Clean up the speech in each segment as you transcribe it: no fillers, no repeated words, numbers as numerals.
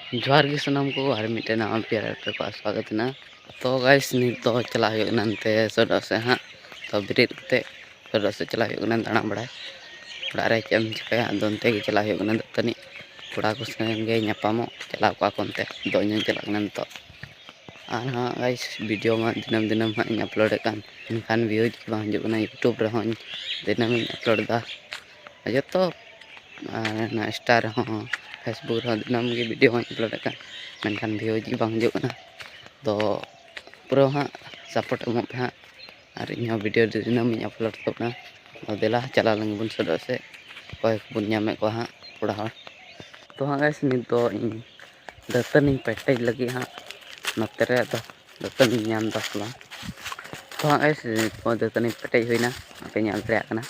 जोहार गे सनम को और मिटे नाम प्यार पे को स्वागत ना तो गाइस नित तो चला हो ननते सडो से हां तो ब्रेक ते सडो से चला हो नन दाना बड़ा बड़ा रे चम चिका दोनते के चला हो नन तनी बड़ा को संगे न्यापामो चला को कोनते दो ᱧᱮᱞ चला नन तो आन हां गाइस वीडियो मा दिनम दिनम हां इन अपलोड कान इनखान व्यूज बा हजू ना यूट्यूब रे हों दिनम इन अपलोड दा जतो ना स्टार हां फेसबुक रे दिनम गे वीडियो हां अपलोड कान मेनखान व्यूज बा हजू ना तो पूरा हां सपोर्ट एमो पे हां और इन वीडियो दिनम इन अपलोड तो ना देला चला लंग बुन सडो से कोय बुन ᱧᱟᱢᱮ को हां थोड़ा हर तो हां गाइस नित तो इन दतनी पेटेज लगी हां नते रे तो दतनी ᱧᱟᱢ दसला तो हां गाइस तो दतनी पेटेज होइना आपे ᱧᱮᱞ ᱫᱟᱲᱮᱭᱟᱜ ᱠᱟᱱᱟ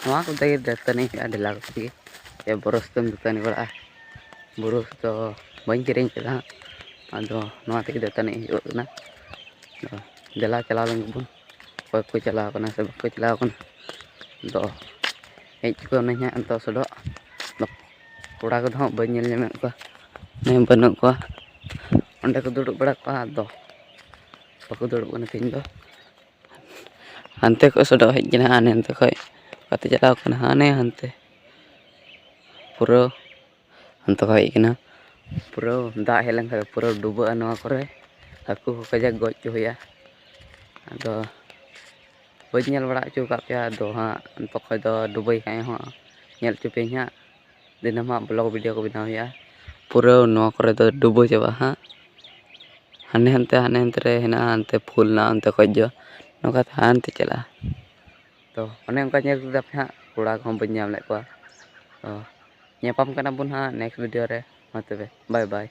नवा को दे दतनी ढेला को ये बरस तुम दतनी बड़ा बुरुस तो बइन किरिंग के हां आदो नवा ते दतनी होना देला चला लंग बुन कोय को चला कना से को चला कना तो हेज को नया अंत सडो कोड़ा को हां बइन ñel ñame को ने बनु को ओंडे को दुडुब बड़ा को दो बको दुडुब कना तीन दो हनते को सडो हेज ना आने हनते को कते चला कना हाने हनते पूरा हनते को हेज कना पूरा दा हेलन का पूरा डुबा नवा करे हाकू को कजा गoj को होया आदो बइन ñel बड़ा चो का पे दो हां तो खय दो डुबई खाय हां ñel चुपे हां दिनम हां ब्लॉग वीडियो को बनाव या पूरा नवा करे दो डुबो चबा हां हाने हनते रे हेना हनते फुल ना हनते खजो नोका हनते चला तो अने उनका ñel दा पे हां कोड़ा को बइन ñam ले को तो ᱧᱟᱯᱟᱢ ᱠᱟᱱᱟ ᱵᱚᱱ ᱦᱟᱸᱜ नेक्स्ट वीडियो रे मा तबे बाय बाय।